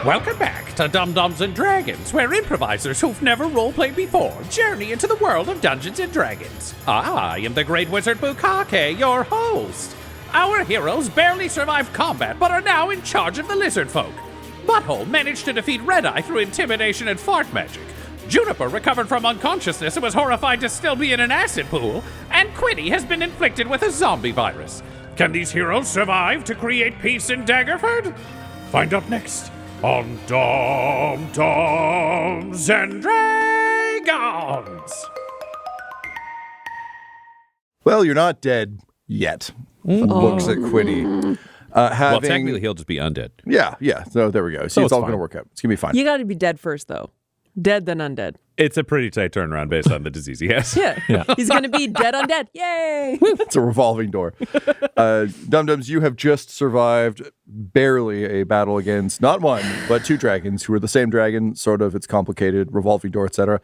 Welcome back to Dum-Dums and Dragons, where improvisers who've never roleplayed before journey into the world of Dungeons and Dragons. I am the Great Wizard Bukake, your host. Our heroes barely survived combat, but are now in charge of the lizardfolk. Butthole managed to defeat Redeye through intimidation and fart magic. Juniper recovered from unconsciousness and was horrified to still be in an acid pool. And Quinny has been inflicted with a zombie virus. Can these heroes survive to create peace in Daggerford? Find out next on Dum-Dums and Dragons. Well, you're not dead yet. Looks at Quinny. Well, technically, he'll just be undead. Yeah. So there we go. See, it's all going to work out. It's going to be fine. You got to be dead first, though. Dead, then undead. It's a pretty tight turnaround based on the disease he has. Yeah. He's going to be dead undead. Yay! It's a revolving door. Dum-Dums, you have just survived barely a battle against not one, but two dragons who are the same dragon, sort of. It's complicated, revolving door, etc.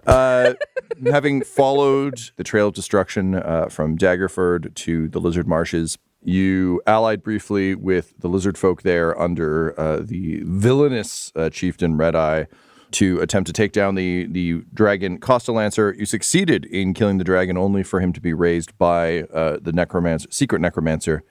Having followed the trail of destruction from Daggerford to the Lizard Marshes, you allied briefly with the lizard folk there under the villainous chieftain Redeye to attempt to take down the dragon Costalancer. You succeeded in killing the dragon, only for him to be raised by the secret necromancer,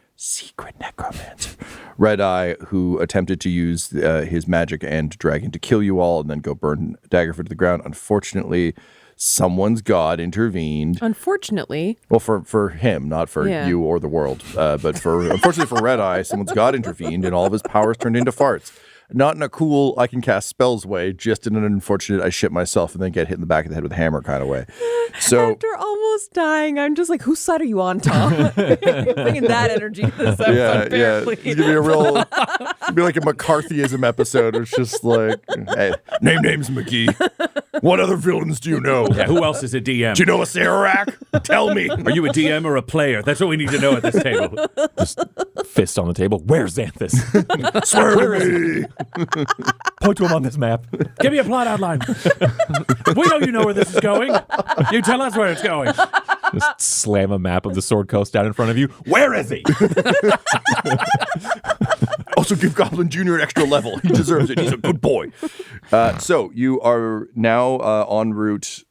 Redeye, who attempted to use his magic and dragon to kill you all and then go burn Daggerford to the ground. Unfortunately, someone's god intervened. Unfortunately. Well, for him, not for you or the world. But unfortunately for Redeye, someone's god intervened and all of his powers turned into farts. Not in a cool, I can cast spells way, just in an unfortunate, I shit myself and then get hit in the back of the head with a hammer kind of way. So after almost dying, I'm just like, whose side are you on, Tom? Bringing that energy to this episode, apparently. It's going to be like a McCarthyism episode. It's just like, hey, name's McGee. What other villains do you know? Yeah, who else is a DM? Do you know a Sararak? Tell me. Are you a DM or a player? That's what we need to know at this table. Just fist on the table. Where's Xanthus? Swear to me. Point to him on this map. Give me a plot outline. We know you know where this is going. You tell us where it's going. Just slam a map of the Sword Coast down in front of you. Where is he? Also give Goblin Jr. an extra level. He deserves it. He's a good boy. So you are now en route.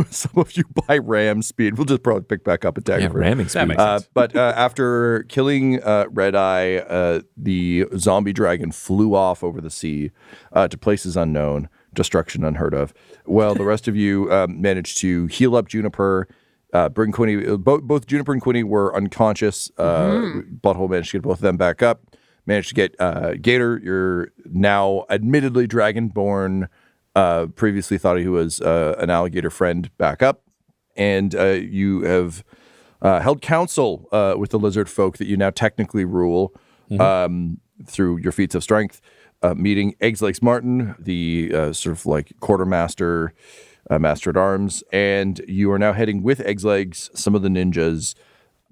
Some of you by ram speed. We'll just probably pick back up at Daggerford. Yeah, ramming speed. That makes sense. But after killing Redeye, the zombie dragon flew off over the sea to places unknown, destruction unheard of. Well, the rest of you managed to heal up Juniper, bring Quinny. Both Juniper and Quinny were unconscious. Butthole managed to get both of them back up. Managed to get Gator, your now admittedly dragonborn, previously thought he was an alligator friend, back up. And you have held council with the lizard folk that you now technically rule through your feats of strength, meeting Eggslegs Martin, the sort of like quartermaster, master at arms. And you are now heading with Eggslegs, some of the ninjas,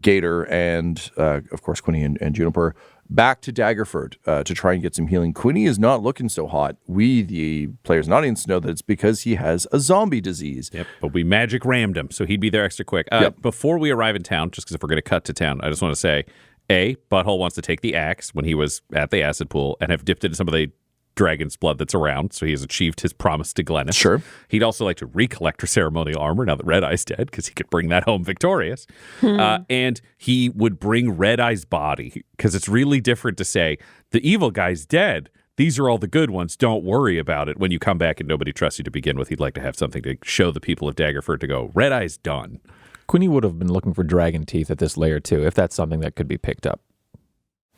Gator, and of course Quinny and Juniper, back to Daggerford to try and get some healing. Quinny is not looking so hot. We, the players and audience, know that it's because he has a zombie disease. Yep, but we magic rammed him, so he'd be there extra quick. Before we arrive in town, just because if we're going to cut to town, I just want to say, Butthole wants to take the axe when he was at the acid pool and have dipped it in some of the dragon's blood that's around, so he has achieved his promise to Glennis. Sure. He'd also like to recollect her ceremonial armor now that Redeye's dead, because he could bring that home victorious. And he would bring Redeye's body, because it's really different to say, the evil guy's dead. These are all the good ones. Don't worry about it. When you come back and nobody trusts you to begin with, he'd like to have something to show the people of Daggerford to go, Redeye's done. Quinny would have been looking for dragon teeth at this layer too, if that's something that could be picked up.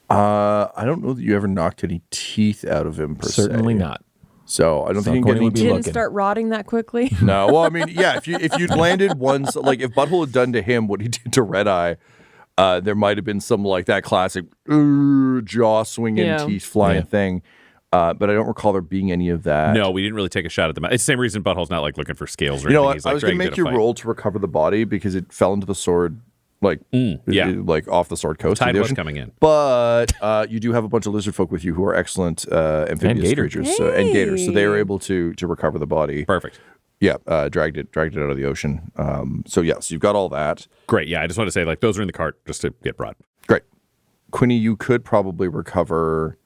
I don't know that you ever knocked any teeth out of him, per se. Certainly not. So I don't think you can get any He didn't start rotting that quickly. No, well, I mean, yeah, if you'd landed once, like if Butthole had done to him what he did to Redeye, there might have been some like that classic jaw swinging, teeth flying thing. But I don't recall there being any of that. No, we didn't really take a shot at the mouth. It's the same reason Butthole's not like looking for scales or anything. He's I like, was going to make you roll to recover the body because it fell into the sword, like off the Sword Coast. Tide of the was ocean. coming in. But you do have a bunch of lizard folk with you who are excellent amphibious creatures and gators, so they are able to recover the body. Perfect. Yeah, dragged it out of the ocean. So you've got all that. Great. Yeah, I just want to say, like, those are in the cart just to get brought. Great. Quinny, you could probably recover,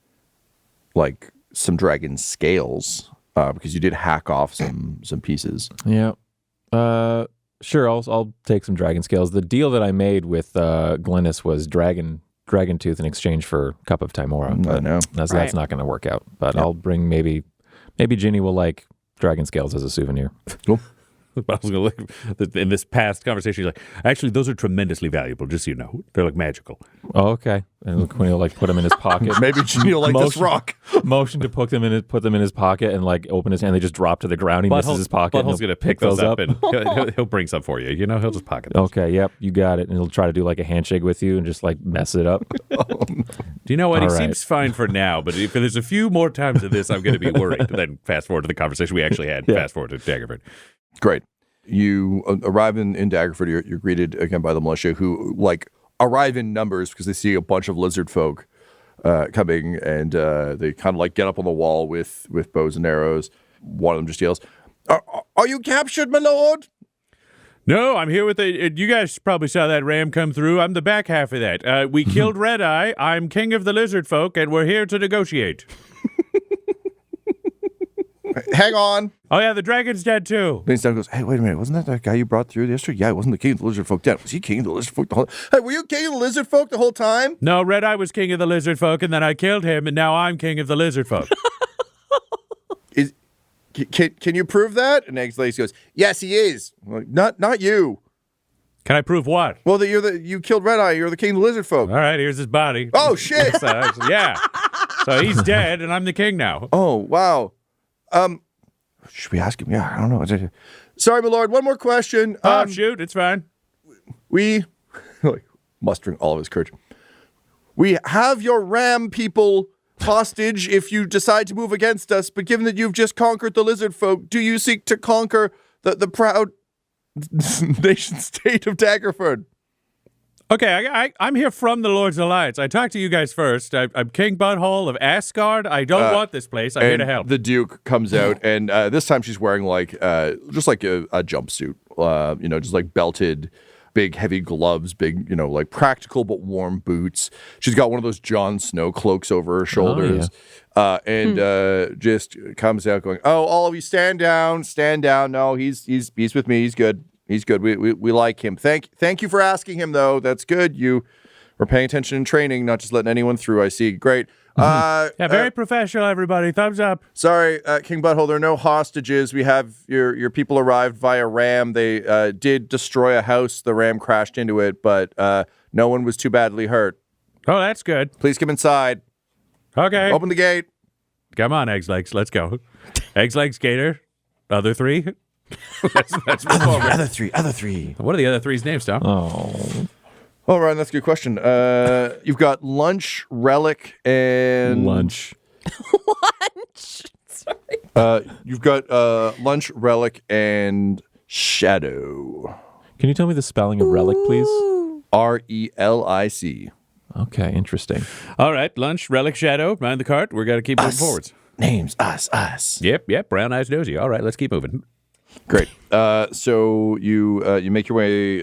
like, some dragon scales because you did hack off some pieces. Yeah. Sure, I'll take some dragon scales. The deal that I made with Glennis was dragon tooth in exchange for Cup of Timora. I know. That's Right. not going to work out. But I'll bring maybe Ginny will like dragon scales as a souvenir. Cool. I was gonna look in this past conversation. He's like, actually, those are tremendously valuable. Just so you know, they're like magical. Oh, okay. And Quinny will like put them in his pocket. Maybe Ginny will like this rock. Motion to put them in his pocket and like open his hand. They just drop to the ground. He misses his pocket. and Butthole's he'll gonna pick those up and he'll bring some for you. You know, he'll just pocket those. Okay, yep, you got it. And he'll try to do like a handshake with you and just like mess it up. Do you know what? All He right. seems fine for now, but if there's a few more times of this, I'm going to be worried. Then fast forward to the conversation we actually had. Yeah. Fast forward to Daggerford. Great. You arrive in Daggerford. You're greeted again by the militia, who like arrive in numbers because they see a bunch of lizard folk coming, and they kind of like get up on the wall with bows and arrows. One of them just yells, "Are you captured, my lord?" No, I'm here with the. You guys probably saw that ram come through. I'm the back half of that. We killed Redeye. I'm king of the lizard folk, and we're here to negotiate. Hang on. Oh yeah, the dragon's dead too. Leans down and goes, "Hey, wait a minute. Wasn't that guy you brought through yesterday? Yeah, it wasn't the king of the lizard folk. Was he king of the lizard folk the whole Hey, were you king of the lizard folk the whole time?" No, Redeye was king of the lizard folk, and then I killed him, and now I'm king of the lizard folk. Can you prove that? And Eggs goes, "Yes, he is." I'm like, not you. Can I prove what? Well, that you killed Redeye. You're the king of the lizard folk. All right, here's his body. Oh shit. Yeah. So he's dead, and I'm the king now. Oh wow. Should we ask him? Yeah, I don't know. Sorry, my lord. One more question. Shoot, it's fine. We, like, mustering all of his courage, we have your ram people hostage if you decide to move against us, but given that you've just conquered the lizard folk, do you seek to conquer the proud nation state of Daggerford? Okay, I'm here from the Lord's Alliance. I talked to you guys first. I'm King Butthole of Asgard. I don't want this place. I'm here to help. The Duke comes out, and this time she's wearing like just like a jumpsuit, just like belted, big heavy gloves, big like practical but warm boots. She's got one of those Jon Snow cloaks over her shoulders, and just comes out going, "Oh, all of you, stand down, stand down. No, he's with me. He's good. He's good. We like him. Thank you for asking him, though. That's good. You were paying attention in training, not just letting anyone through. I see. Great. Very professional, everybody. Thumbs up. Sorry, King Butthole, there are no hostages. We have your people arrived via ram. They did destroy a house. The ram crashed into it, but no one was too badly hurt. Oh, that's good. Please come inside. Okay. Open the gate. Come on, Eggs Legs. Let's go. Eggs Legs, Gator. Other three. Let's move forward. Other three. What are the other three's names, Tom? Oh, All right, that's a good question. You've got Lunch, Relic, and... lunch. Sorry. You've got Lunch, Relic, and Shadow. Can you tell me the spelling of relic, please? RELIC. Okay, interesting. All right, Lunch, Relic, Shadow. Mind the cart. We're going to keep moving forwards. Names, us. Yep. Brown eyes nosy. All right, let's keep moving. Great. So you make your way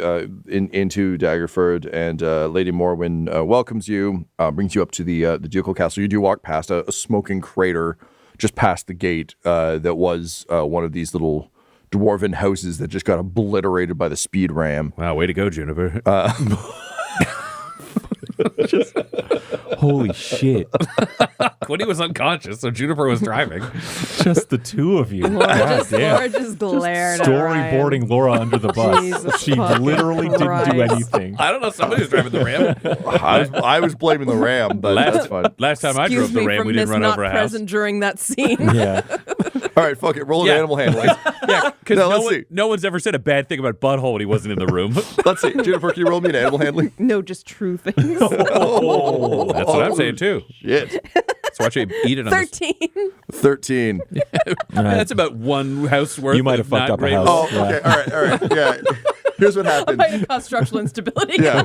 into Daggerford, and Lady Morwen welcomes you, brings you up to the ducal castle. You do walk past a smoking crater just past the gate that was one of these little dwarven houses that just got obliterated by the speed ram. Wow, way to go, Juniper. Holy shit. Quinny was unconscious, so Juniper was driving. Just the two of you. Laura just glared at Ryan. Storyboarding Laura under the bus. Jesus She literally didn't do Christ. anything. I don't know. Somebody was driving the ram. I was blaming the ram, but that's fine. Last time I drove Excuse the me ram, for we didn't run not over a house. present during that scene. Yeah. All right, fuck it. Roll an Yeah. animal handling. Yeah, because No, let's see. no one's ever said a bad thing about Butthole when he wasn't in the room. Let's see. Juniper, can you roll me an animal handling? No, just true things. Oh, that's what I'm saying too. Shit. So watch you eat it on 13. 13. That's about one house worth. You might have of fucked not up a raised- house. Oh, Yeah. okay. All right. Yeah. Here's what happened. Might have caused structural instability. Yeah,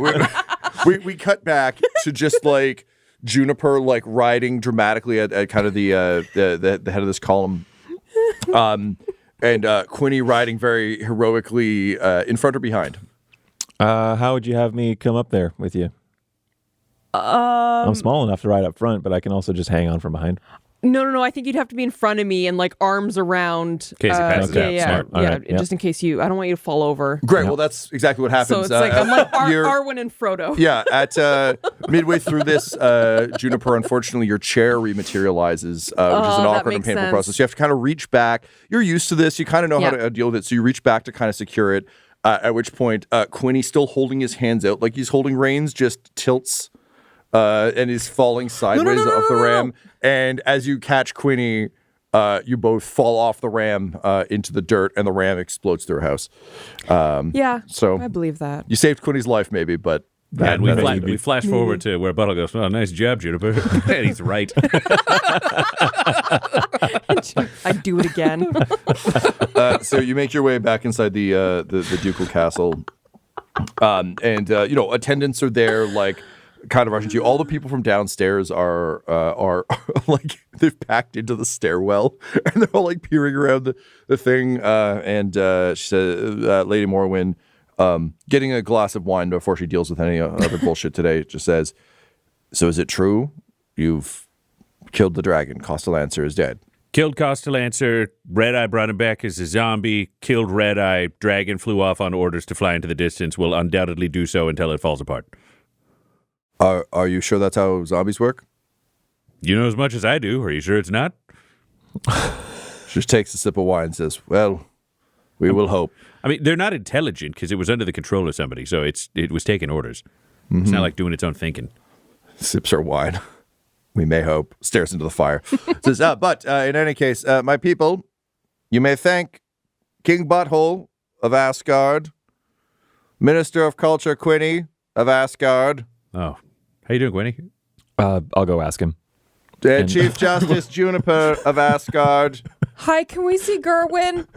we cut back to just like Juniper like riding dramatically at kind of the head of this column, and Quinny riding very heroically in front or behind. How would you have me come up there with you? I'm small enough to ride up front, but I can also just hang on from behind. No. I think you'd have to be in front of me and like arms around. In case it passes out. Yeah. Smart. All right, yep. Just in case I don't want you to fall over. Great. Well, that's exactly what happens. So it's like I'm like you're- Arwen and Frodo. Yeah, at midway through this, Juniper, unfortunately, your chair rematerializes, which is an that awkward and makes painful sense. process. You have to kind of reach back. You're used to this. You kind of know how to deal with it. So you reach back to kind of secure it, at which point Quinny, still holding his hands out like he's holding reins, just tilts and is falling sideways off the ram. And as you catch Quinny, you both fall off the ram into the dirt, and the ram explodes through a house. So I believe that. you saved Quinny's life, maybe, but And we flash forward to where Butthole goes, "Oh, nice job, Juniper." And he's right. I'd do it again. So you make your way back inside the ducal castle, and attendants are there, like kind of rushing to you. All the people from downstairs are like they've packed into the stairwell, and they're all like peering around the thing. And she said, Lady Morwyn, getting a glass of wine before she deals with any other bullshit today, just says, "So is it true you've killed the dragon? Costalancer is dead." Killed Costalancer, Redeye brought him back as a zombie, killed Redeye, dragon flew off on orders to fly into the distance, will undoubtedly do so until it falls apart. Are you sure that's how zombies work? You know as much as I do. Are you sure it's not? She just takes a sip of wine and says, "Well, we will hope." I mean, they're not intelligent because it was under the control of somebody, so it was taking orders. It's not like doing its own thinking. Sips her wine. We may hope. Stares into the fire. Says, but in any case, my people, you may thank King Butthole of Asgard, Minister of Culture Quinny of Asgard, Oh, how you doing, Quinny? I'll go ask him. Chief Justice Juniper of Asgard. Hi, can we see Gerwin?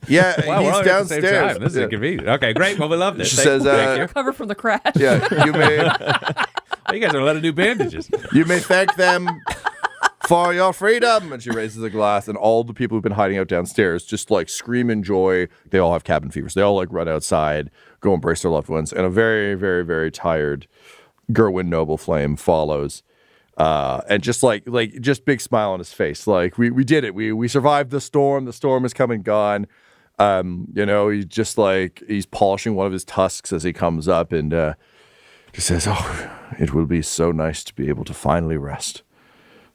Yeah, Wow, we're all he's at the same downstairs. time. This is inconvenient. Okay, great. Well, we love this. She Thank says, you. Recover from the crash. Yeah, You guys are a lot of new bandages. you may thank them for your freedom. And she raises a glass, and all the people who've been hiding out downstairs just like scream in joy. They all have cabin fevers. They all like run outside, go embrace their loved ones, and a very, very, very tired Gerwin Noble Flame follows. And just just big smile on his face. Like we did it. We survived the storm. The storm is come and gone. He's just like he's polishing one of his tusks as he comes up, and he says, "Oh, it will be so nice to be able to finally rest.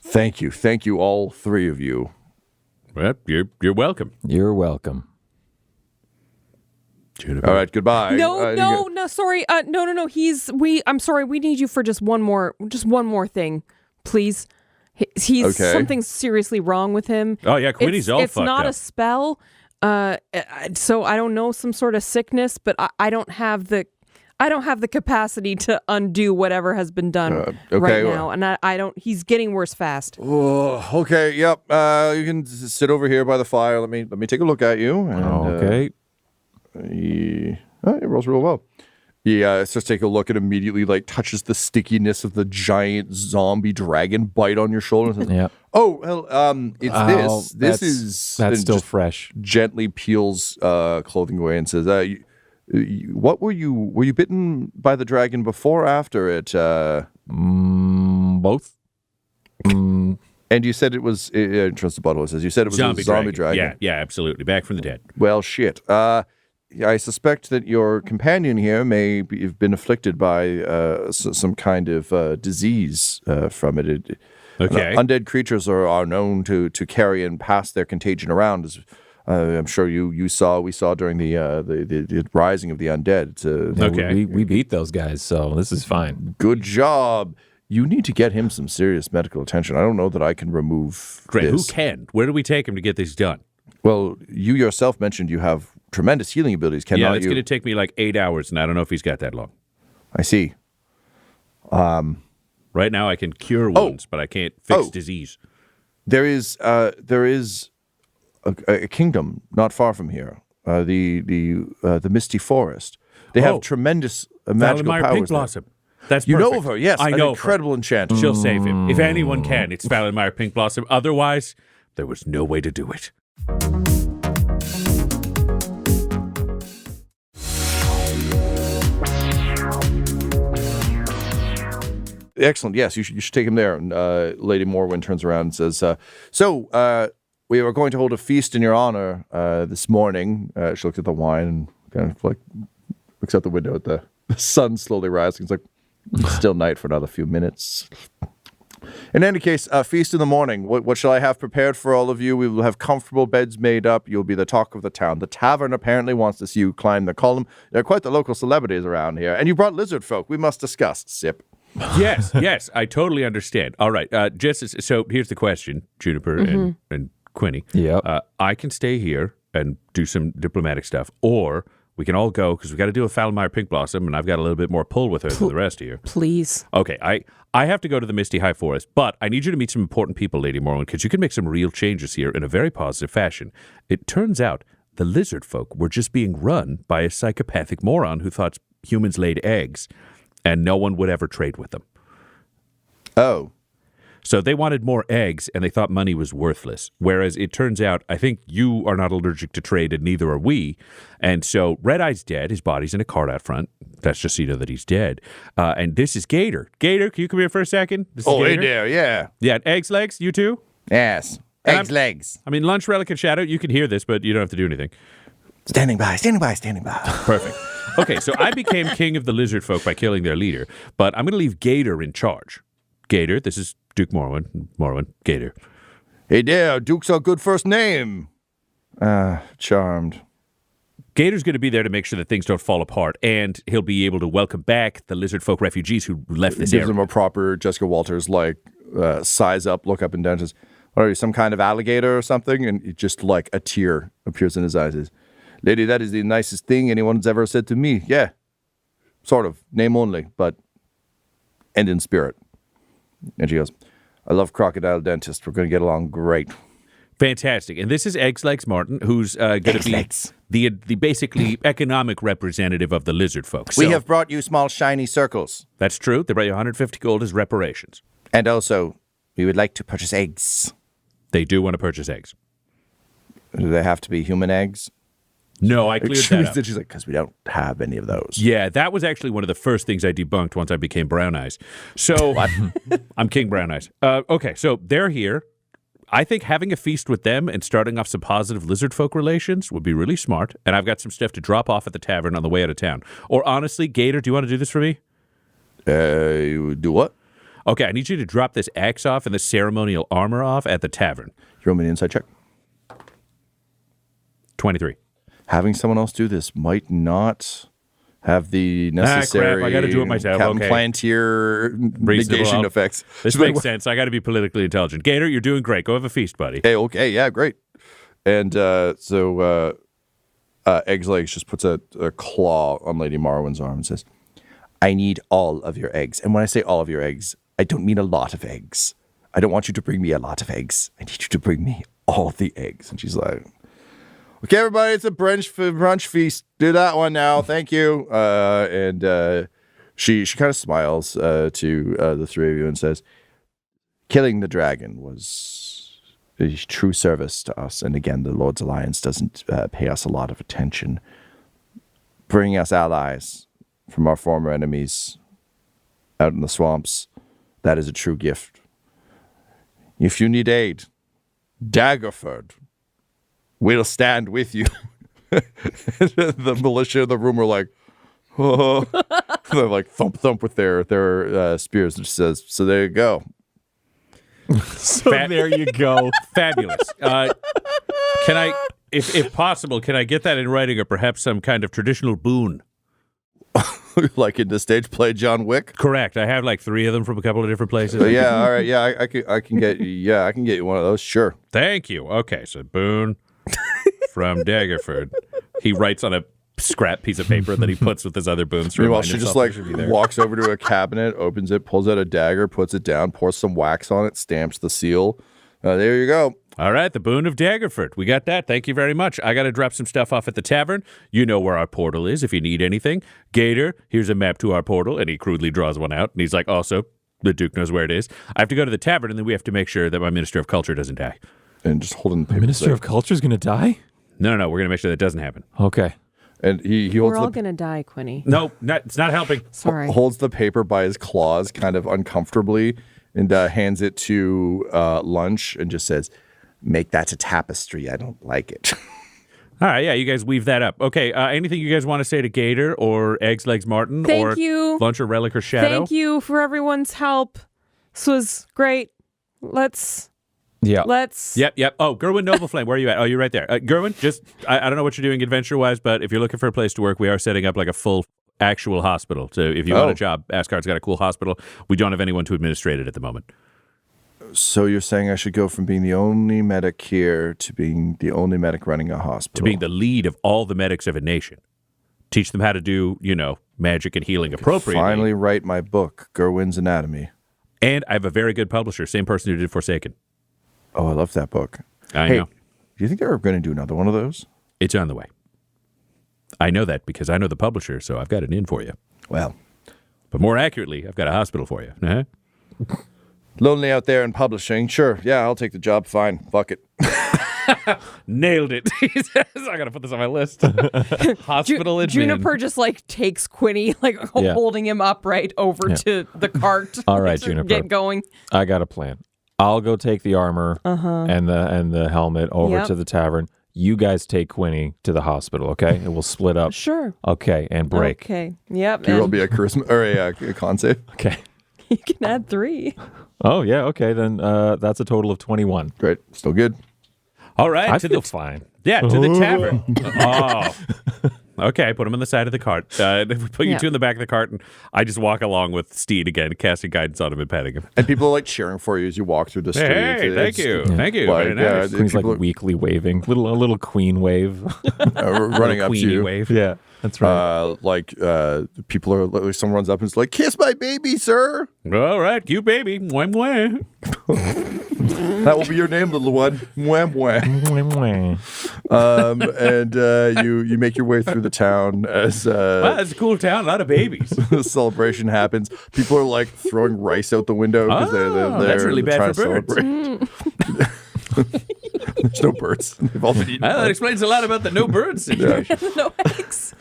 Thank you, all three of you." Well, you're welcome. You're welcome. All right, goodbye. No, sorry. No. I'm sorry. We need you for just one more thing, please. He's Okay. something's seriously wrong with him. Oh, yeah, Quinny's all It's fucked not up. a spell. So I don't know, some sort of sickness, but I don't have the capacity to undo whatever has been done okay, right now, and I don't. He's getting worse fast. Oh, okay, yep. You can sit over here by the fire. Let me take a look at you. And, Okay. It rolls real well. He starts taking a look and immediately like touches the stickiness of the giant zombie dragon bite on your shoulder. And says, Yeah. "Oh, well, it's this. This is that's and still just fresh. Gently peels clothing away and says, "What were you bitten by the dragon before or after it?" Both. And you said it was. Trust the Butthole says you said it was a zombie dragon. Yeah, absolutely. Back from the dead. Well, shit. I suspect that your companion here may have been afflicted by some kind of disease from it. Okay. Undead creatures are known to carry and pass their contagion around. As I'm sure we saw during the rising of the undead. Okay. We beat those guys, so this is fine. Good job. You need to get him some serious medical attention. I don't know that I can remove Great. this. Who can? Where do we take him to get this done? Well, you yourself mentioned you have tremendous healing abilities. Cannot It's you? going to take me like 8 hours, and I don't know if he's got that long. I see. Right now, I can cure wounds, but I can't fix disease. There is a kingdom not far from here, the Misty Forest. They have tremendous magical Valenmire powers. Pink there. Blossom. That's You know perfect. of her, yes. I an know incredible enchanter. She'll save him. If anyone can, it's Valenmire Pink Blossom. Otherwise, there was no way to do it. Excellent. Yes, you should take him there. And Lady Morwen turns around and says, so we were going to hold a feast in your honor this morning. She looks at the wine and kind of like looks out the window at the sun slowly rising. It's like, still night for another few minutes. In any case, feast in the morning. What shall I have prepared for all of you? We will have comfortable beds made up. You'll be the talk of the town. The tavern apparently wants to see you climb the column. They're quite the local celebrities around here. And you brought lizard folk. We must discuss. Sip. Yes, I totally understand. All right, so here's the question, Juniper and Quinny. Yeah. I can stay here and do some diplomatic stuff, or we can all go because we got to deal with Falmire Pink Blossom, and I've got a little bit more pull with her than the rest of you. Please. Okay, I have to go to the Misty High Forest, but I need you to meet some important people, Lady Morwen, because you can make some real changes here in a very positive fashion. It turns out the lizard folk were just being run by a psychopathic moron who thought humans laid eggs, and no one would ever trade with them. Oh. So they wanted more eggs, and they thought money was worthless. Whereas it turns out, I think you are not allergic to trade, and neither are we. And so Redeye's dead. His body's in a cart out front. That's just so you know that he's dead. And this is Gator. Gator, can you come here for a second? This is Hey Gator. there, yeah. Yeah, eggs, legs, you too? Yes. And Eggs, legs. I mean, Lunch, Relic, and Shadow, you can hear this, but you don't have to do anything. Standing by. Perfect. Okay, so I became king of the lizard folk by killing their leader, but I'm going to leave Gator in charge. Gator, this is Duke Morwen, Gator. Hey there, Duke's a good first name. Charmed. Gator's going to be there to make sure that things don't fall apart, and he'll be able to welcome back the lizard folk refugees who left this Gives area. him a proper Jessica Walters, like, size up, look up and down, says, what are you, some kind of alligator or something? And it just like a tear appears in his eyes. Says, lady, that is the nicest thing anyone's ever said to me. Yeah, sort of. Name only, but end in spirit. And she goes, I love Crocodile Dentist. We're going to get along great. Fantastic. And this is Eggs Legs Martin, who's going to be the basically economic representative of the lizard folk. We So, have brought you small, shiny circles. that's true. They brought you 150 gold as reparations. And also, we would like to purchase eggs. They do want to purchase eggs. Do they have to be human eggs? No, I cleared that up. She's like, because we don't have any of those. Yeah, that was actually one of the first things I debunked once I became Brown Eyes. So I'm King Brown Eyes. Okay, so they're here. I think having a feast with them and starting off some positive lizard folk relations would be really smart. And I've got some stuff to drop off at the tavern on the way out of town. Or honestly, Gator, do you want to do this for me? Do what? Okay, I need you to drop this axe off and the ceremonial armor off at the tavern. Throw me an inside check. 23. Having someone else do this might not have the necessary crap, I gotta do it myself. Captain Okay. Plantier negation I'll- effects. This She's like, makes sense. I got to be politically intelligent. Gator, you're doing great. Go have a feast, buddy. Hey, okay, yeah, great. And so Eggs Legs just puts a claw on Lady Marwen's arm and says, I need all of your eggs. And when I say all of your eggs, I don't mean a lot of eggs. I don't want you to bring me a lot of eggs. I need you to bring me all the eggs. And she's like, okay, everybody, it's a brunch feast. Do that one now. Thank you. And she kind of smiles to the three of you and says, killing the dragon was a true service to us. And again, the Lord's Alliance doesn't pay us a lot of attention. Bringing us allies from our former enemies out in the swamps, that is a true gift. If you need aid, Daggerford will stand with you. The militia in the room are like, oh. They're like thump with their spears. And she says, so there you go. So there you go. Fabulous. Can I, if possible, can I get that in writing or perhaps some kind of traditional boon? Like in the stage play John Wick. Correct. I have like 3 of them from a couple of different places. So yeah, all right, yeah, I can get you one of those. Sure. Thank you. Okay, so boon from Daggerford. He writes on a scrap piece of paper that he puts with his other boons. to Meanwhile, remind she just himself like they should be there. walks over to a cabinet, opens it, pulls out a dagger, puts it down, pours some wax on it, stamps the seal. There you go. All right, the boon of Daggerford. We got that. Thank you very much. I got to drop some stuff off at the tavern. You know where our portal is if you need anything. Gator, here's a map to our portal, and he crudely draws one out. And he's like, also, the Duke knows where it is. I have to go to the tavern, and then we have to make sure that my Minister of Culture doesn't die. And just holding the paper. Minister of Culture's going to die? No, we're going to make sure that doesn't happen. Okay. And he holds We're all gonna die, Quinny. No, it's not helping. Sorry. holds the paper by his claws kind of uncomfortably and hands it to Lunch and just says, "Make that a tapestry. I don't like it." All right, yeah, you guys weave that up. Okay, anything you guys want to say to Gator or Eggs Legs Martin Thank or you. Lunch or Relic or Shadow? Thank you for everyone's help. This was great. Let's. Yep. Oh, Gerwin Nobleflame, where are you at? Oh, you're right there. Gerwin, just, I don't know what you're doing adventure-wise, but if you're looking for a place to work, we are setting up like a full actual hospital. So if you want a job, Asgard's got a cool hospital. We don't have anyone to administrate it at the moment. So you're saying I should go from being the only medic here to being the only medic running a hospital? To being the lead of all the medics of a nation. Teach them how to do, magic and healing appropriately. Finally write my book, Gerwin's Anatomy. And I have a very good publisher, same person who did Forsaken. Oh, I love that book. I know. Do you think they're going to do another one of those? It's on the way. I know that because I know the publisher, so I've got an in for you. Well. But more accurately, I've got a hospital for you. Uh-huh. Lonely out there in publishing. Sure. Yeah, I'll take the job. Fine. Fuck it. Nailed it. He says, I got to put this on my list. Hospital admin. Juniper just takes Quinny, holding him upright over to the cart. All right, to Juniper. Get going. I got a plan. I'll go take the armor and the helmet over to the tavern. You guys take Quinny to the hospital, okay? And we'll split up. Sure. Okay, and break. Okay. Yep. You will be a charisma or a con save. Okay. You can add 3. Oh, yeah, okay. Then that's a total of 21. Great. Still good. All right. I feel fine. Yeah, to the tavern. Oh. Okay, put him on the side of the cart. We put you two in the back of the cart, and I just walk along with Steed again, casting guidance on him and petting him. And people are cheering for you as you walk through the street. Hey, thank you. Thank you. Very nice. Queen's weakly waving. A little queen wave. Running up to you. Wave. Yeah, that's right. People are, someone runs up and is like, "Kiss my baby, sir." All right, cute baby. Mwah, mwah. That will be your name, little one. Mwah, mwah. And you make your way through the town as Wow, it's a cool town. A lot of babies. the celebration happens. People are throwing rice out the window because that's really bad trying for to birds. celebrate. There's no birds. They've all been eaten. Well, that explains a lot about the no birds situation. No eggs.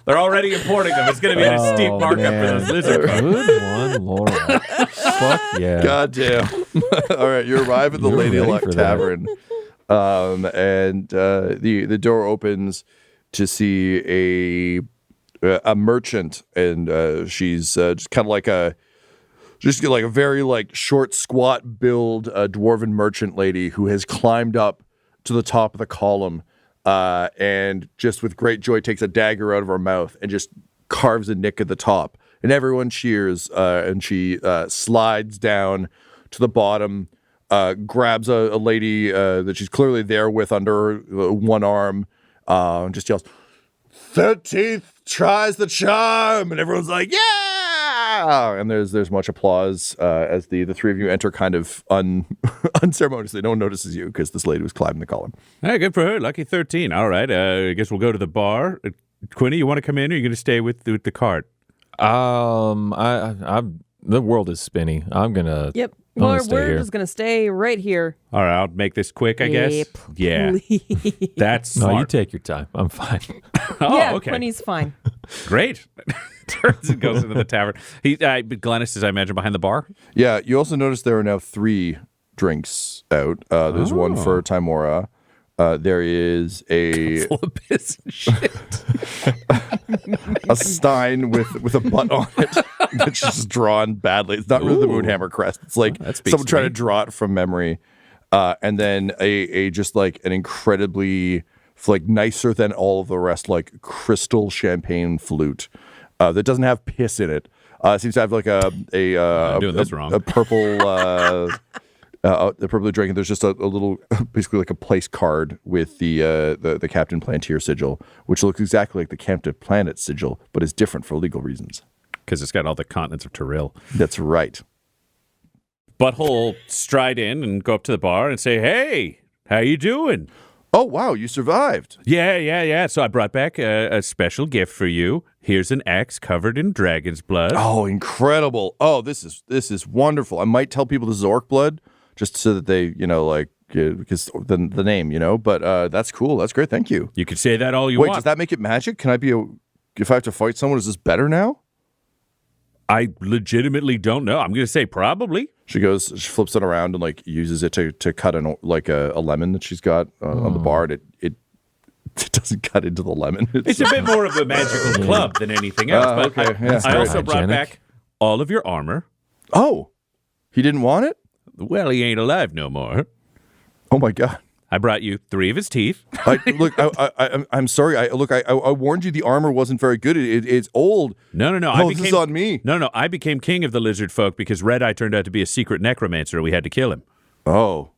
They're already importing them. It's going to be at a steep markup for those lizard folk. Good one, Laura. Fuck yeah. God damn. All right, you arrive at the Lady ready Luck for that. Tavern. And the door opens to see a merchant, and she's just kind of like a very short, squat build dwarven merchant lady who has climbed up to the top of the column and just with great joy takes a dagger out of her mouth and just carves a nick at the top. And everyone cheers, and she slides down to the bottom, grabs a lady that she's clearly there with under one arm, and just yells, "13th tries the charm!" And everyone's like, "Yeah!" And there's much applause as the three of you enter kind of unceremoniously. No one notices you because this lady was climbing the column. Hey, good for her. Lucky 13. All right. I guess we'll go to the bar. Quinny, you want to come in, or are you going to stay with the cart? The world is spinny. I'm gonna. Yep. I'm gonna Well, stay we're here. just going to stay right here. All right. I'll make this quick, I guess. Yep. Yeah. Please. That's smart. No, you take your time. I'm fine. Oh, yeah, okay. Quinny's fine. Great. Turns and goes into the tavern. Glennis is, I imagine, behind the bar. Yeah, you also notice there are now 3 drinks out. There's one for Timora. There is a Full of piss and shit. a stein with a butt on it that's just drawn badly. It's not really the Moonhammer crest. It's like that speaks someone to trying me. to draw it from memory. And then a just an incredibly nicer than all of the rest crystal champagne flute that doesn't have piss in it. It seems to have I'm doing this wrong. a purple the purple drink, and there's just a little, basically a place card with the Captain Plantier sigil, which looks exactly like the Captain Planet sigil, but is different for legal reasons. Because it's got all the continents of Tyrell. That's right. Butthole stride in and go up to the bar and say, "Hey, how you doing?" Oh, wow, you survived. Yeah. So I brought back a special gift for you. Here's an axe covered in dragon's blood. Oh, incredible. Oh, this is wonderful. I might tell people this is orc blood, just so that they, because the name, But that's cool. That's great. Thank you. You could say that all you Wait, want. does that make it magic? Can I be if I have to fight someone, is this better now? I legitimately don't know. I'm going to say probably. She flips it around and uses it to cut a lemon that she's got on the bar. It doesn't cut into the lemon. It's a bit more of a magical club than anything else. But okay. Yeah. I also brought Hygienic. back all of your armor. Oh, he didn't want it? Well, he ain't alive no more. Oh my God. I brought you 3 of his teeth. I'm sorry. I warned you the armor wasn't very good. It's old. No. This is on me. No. I became king of the lizard folk because Redeye turned out to be a secret necromancer and we had to kill him. Oh.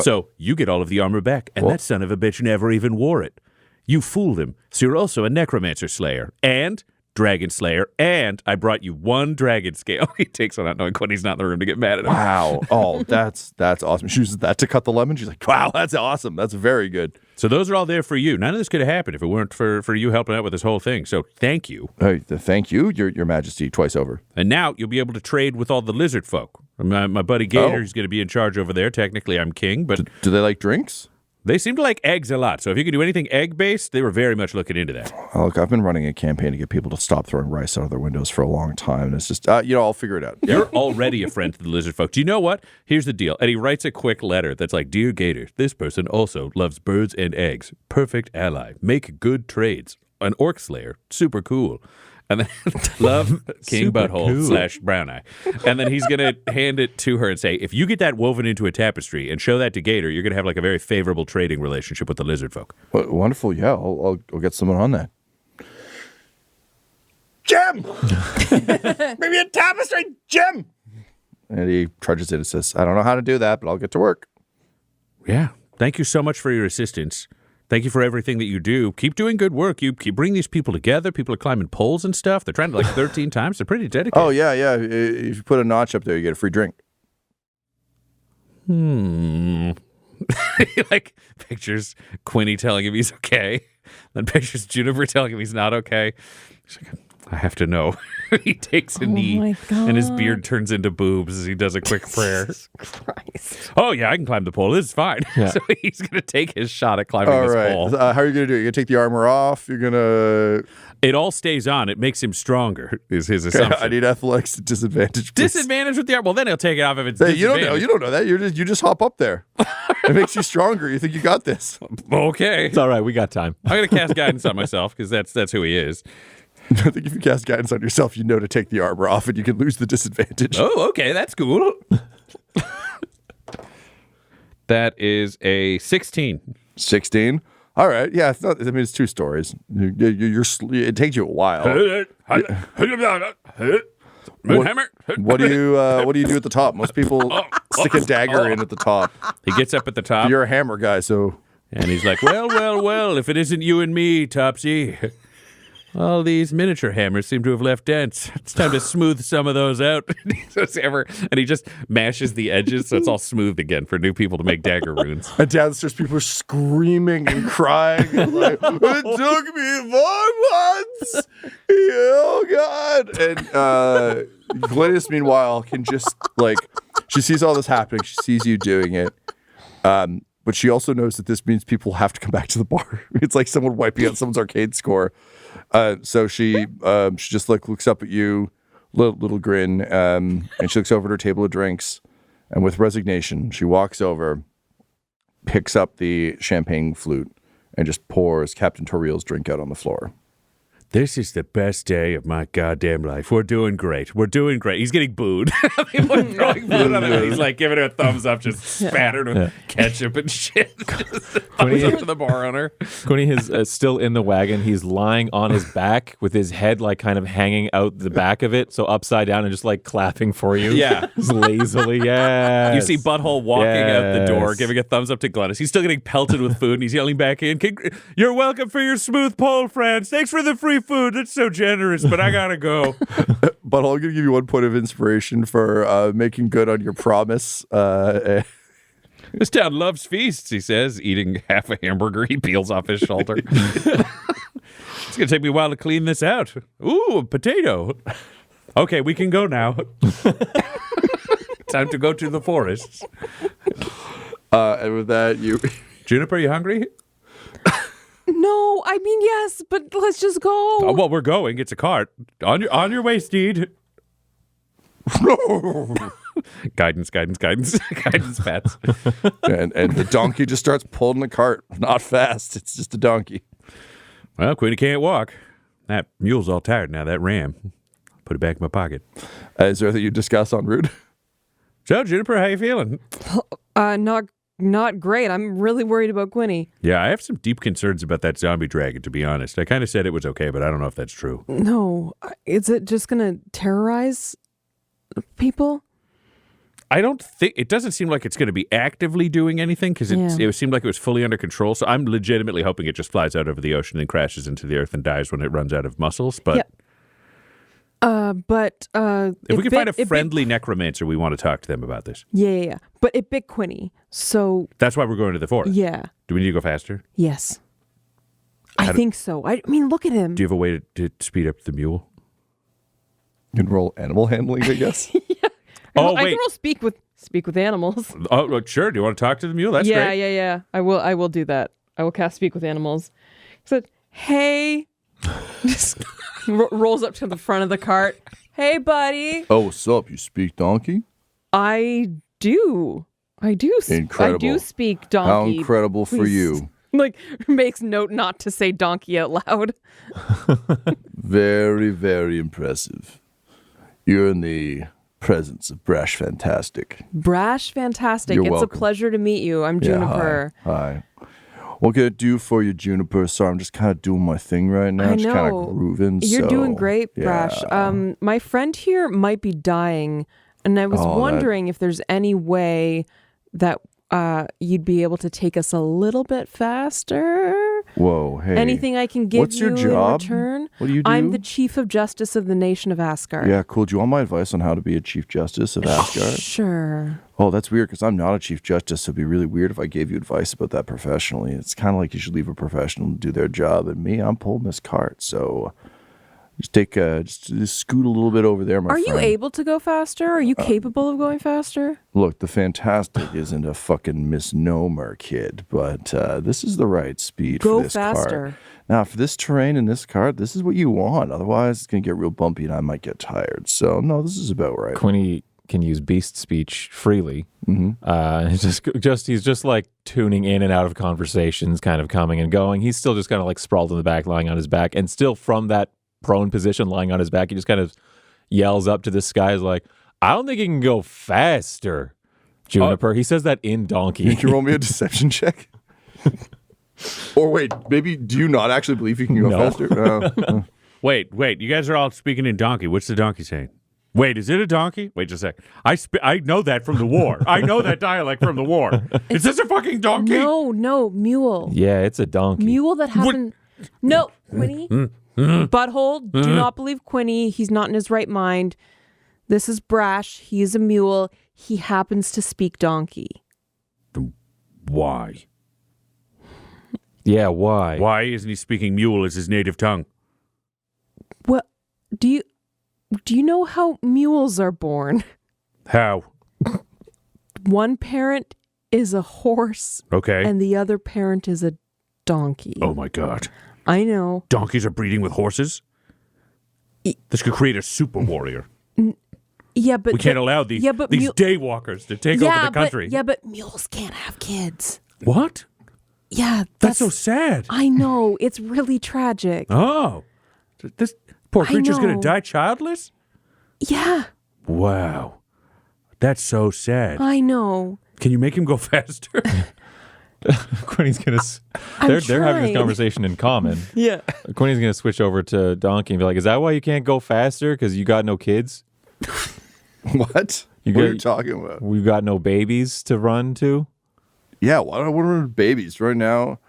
So you get all of the armor back, and that son of a bitch never even wore it. You fooled him. So you're also a necromancer slayer and dragon slayer, and I brought you 1 dragon scale. He takes one out knowing Quinny's not in the room to get mad at him. Wow. Oh, that's awesome. She uses that to cut the lemon. She's like, wow, that's awesome. That's very good. So those are all there for you. None of this could have happened if it weren't for you helping out with this whole thing. So thank you. Thank you, Your Majesty, twice over. And now you'll be able to trade with all the lizard folk. My buddy Gator is going to be in charge over there. Technically, I'm king, but Do they like drinks? they seem to like eggs a lot. So if you can do anything egg-based, they were very much looking into that. Oh, look, I've been running a campaign to get people to stop throwing rice out of their windows for a long time, and it's just, I'll figure it out. You're already a friend to the lizard folk. Do you know what? Here's the deal. And he writes a quick letter that's like, Dear Gator, this person also loves birds and eggs. Perfect ally. Make good trades. An orc slayer. Super cool. And then love King Super Butthole cool. / Brown Eye. And then he's going to hand it to her and say, if you get that woven into a tapestry and show that to Gator, you're going to have a very favorable trading relationship with the lizard folk. Well, wonderful. Yeah, I'll get someone on that. Jim! Maybe a tapestry, Jim! And he trudges in and says, I don't know how to do that, but I'll get to work. Yeah. Thank you so much for your assistance. Thank you for everything that you do. Keep doing good work. You bring these people together. People are climbing poles and stuff. They're trying to 13 times. They're pretty dedicated. Oh, yeah. If you put a notch up there, you get a free drink. He pictures Quinny telling him he's okay. Then pictures Juniper telling him he's not okay. He's like, I have to know. He takes a knee my and his God. beard turns into boobs as he does a quick prayer. Christ. Oh, yeah, I can climb the pole. This is fine. Yeah. So he's going to take his shot at climbing All this right. pole. How are you going to do it? You're going to take the armor off? You're going to... It all stays on. It makes him stronger, is his assumption. I need athletics at disadvantage. Please. Disadvantage with the armor. Well, then he'll take it off if it's Hey, you disadvantage. don't know that. You just hop up there. It makes you stronger. You think you got this. Okay. It's all right. We got time. I'm going to cast guidance on myself because that's who he is. I think if you cast guidance on yourself, you know to take the armor off and you can lose the disadvantage. Oh, okay. That's cool. That is a 16. 16. All right. Yeah. It's not, it's 2 stories. It takes you a while. What do you do at the top? Most people stick a dagger in at the top. He gets up at the top You're a hammer guy, so and he's like, well, if it isn't you and me, Topsy. All these miniature hammers seem to have left dents. It's time to smooth some of those out. And he just mashes the edges so it's all smooth again for new people to make dagger runes. and downstairs people are screaming and crying. It's like, it took me 4 months. Oh God! And Glynis, meanwhile, can just she sees all this happening. She sees you doing it. But she also knows that this means people have to come back to the bar. It's like someone wiping out someone's arcade score. So she just looks up at you, little grin, and she looks over at her table of drinks, and with resignation, she walks over, picks up the champagne flute, and just pours Captain Toriel's drink out on the floor. This is the best day of my goddamn life. We're doing great. He's getting booed. People are throwing food on him, and he's giving her a thumbs up, just spattered with ketchup and shit. Thumbs up to the bar owner. Quinny is still in the wagon. He's lying on his back with his head kind of hanging out the back of it, so upside down and just clapping for you. Yeah. Just lazily, yeah. You see Butthole walking out the door, Yes. giving a thumbs up to Glennis. He's still getting pelted with food, and he's yelling back in, "You're welcome for your smooth pole, friends. Thanks for the free food. That's so generous, but I gotta go." But I'm going to give you 1 point of inspiration for making good on your promise. This town loves feasts, he says, eating half a hamburger he peels off his shoulder. It's gonna take me a while to clean this out. Ooh, a potato. Okay, we can go now. Time to go to the forests. And with that, you. Juniper, you hungry? No, I mean, yes, but let's just go. Oh, well, we're going. It's a cart. On your way, steed. Guidance, guidance, Pats. and the donkey just starts pulling the cart. Not fast. It's just a donkey. Well, Quinny can't walk. That mule's all tired now. That ram. Put it back in my pocket. Is there anything you discuss en route? So, Juniper, how you feeling? Not great. I'm really worried about Quinny. Yeah, I have some deep concerns about that zombie dragon, to be honest. I kind of said it was okay, but I don't know if that's true. No, is it just gonna terrorize people? I don't think it doesn't seem like it's going to be actively doing anything because it seemed like it was fully under control. So I'm legitimately hoping it just flies out over the ocean and crashes into the earth and dies when it runs out of muscles. But if we can find a friendly necromancer, we want to talk to them about this. Yeah. But it bit Quinny, so that's why we're going to the forest. Yeah. Do we need to go faster? Yes. I think so. I mean, look at him. Do you have a way to speed up the mule? You can roll animal handling, I guess. I can roll speak with animals. Oh, sure. Do you want to talk to the mule? That's great. Yeah. I will do that. I will cast speak with animals. He said, "Hey," just rolls up to the front of the cart. "Hey, buddy." Oh, what's up? You speak donkey? I do. Incredible. I do speak donkey. How incredible for you. Like, makes note not to say donkey out loud. Very, very impressive. You're in the presence of Brash Fantastic. Brash Fantastic. You're it's welcome. a pleasure to meet you. I'm Juniper. Hi. What can I do for you, Juniper? Sorry, I'm just kind of doing my thing right now. I Just kind know. of grooving. You're doing great, yeah. Brash. My friend here might be dying, and I was wondering if there's any way that you'd be able to take us a little bit faster. Whoa, hey. Anything I can give What's you your job? in return? What do you do? I'm the Chief of Justice of the Nation of Asgard. Yeah, cool. Do you want my advice on how to be a Chief Justice of Asgard? Sure. Oh, that's weird because I'm not a Chief Justice, so it'd be really weird if I gave you advice about that professionally. It's kind of like you should leave a professional to do their job, and me, I'm pulling this cart, so just take just scoot a little bit over there, my Are friend. you able to go faster? Are you capable of going faster? Look, the fantastic isn't a fucking misnomer, kid, but this is the right speed Go for this faster. cart. Now, for this terrain in this cart, this is what you want. Otherwise, it's going to get real bumpy and I might get tired. So, no, this is about right. Quinny can use beast speech freely. Mm-hmm. He's just like tuning in and out of conversations, kind of coming and going. He's still just kind of like sprawled in the back, lying on his back, and still from that prone position, lying on his back, he just kind of yells up to the skies like, "I don't think he can go faster, Juniper." He says that in donkey. Can you roll me a deception check? Or wait, maybe do you not actually believe you can go No. faster? Wait. You guys are all speaking in donkey. What's the donkey saying? Wait, is it a donkey? Wait just a sec. I know that from the war. I know that dialect from the war. Is this a fucking donkey? No, mule. Yeah, it's a donkey. Mule that happened. No, Quinny. Butthole, do not believe Quinny. He's not in his right mind. This is Brash. He is a mule. He happens to speak donkey. Why? Yeah, why? Why isn't he speaking mule as his native tongue? Well, do you know how mules are born? How? One parent is a horse Okay. and the other parent is a donkey. Oh my God. I know. Donkeys are breeding with horses? This could create a super warrior. Yeah, but We can't allow these daywalkers to take over the country. But mules can't have kids. What? Yeah, That's so sad. I know. It's really tragic. Oh. This poor I creature's going to know. die childless? Yeah, Wow. That's so sad. I know. Can you make him go faster? Quinny's gonna. I'm They're having this trying. conversation in common. Yeah. Quinny's gonna switch over to Donkey and be like, "Is that why you can't go faster? Because you got no kids? What? What are you talking about? We got no babies to run to." Yeah, why do I want to run babies? Right now,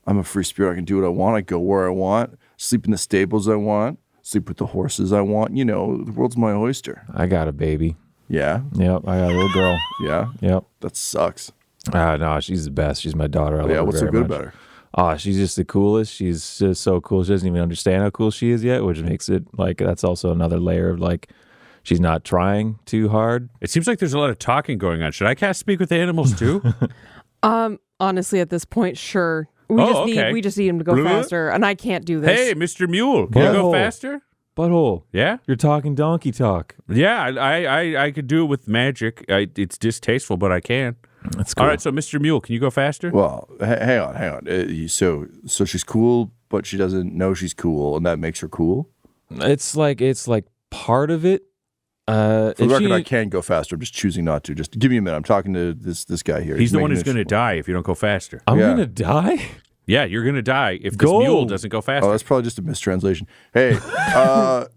I'm a free spirit. I can do what I want. I go where I want. Sleep in the stables I want. Sleep with the horses I want. You know, the world's my oyster. I got a baby. Yeah? Yep, I got a little girl. Yeah? Yep. That sucks. No, she's the best. She's my daughter. I love Yeah, her what's so very good much. about her? Oh, she's just the coolest. She's just so cool. She doesn't even understand how cool she is yet, which makes it like that's also another layer of like She's not trying too hard. It seems like there's a lot of talking going on. Should I cast Speak with the Animals too? Honestly, at this point, sure. We just need him to go Blue? faster, and I can't do this. Hey, Mr. Mule, can you go Butthole. faster? Butthole, Yeah? you're talking donkey talk. Yeah, I could do it with magic. It's distasteful, but I can. That's cool. All right, so Mr. Mule, can you go faster? Well, hang on. So she's cool, but she doesn't know she's cool, and that makes her cool. It's like part of it. For the if record, she- I can go faster. I'm just choosing not to. Just give me a minute. I'm talking to this guy here. He's the one making who's going to die if you don't go faster. I'm Yeah. gonna die. Yeah, you're going to die if this Go. mule doesn't go faster. Oh, that's probably just a mistranslation. Hey,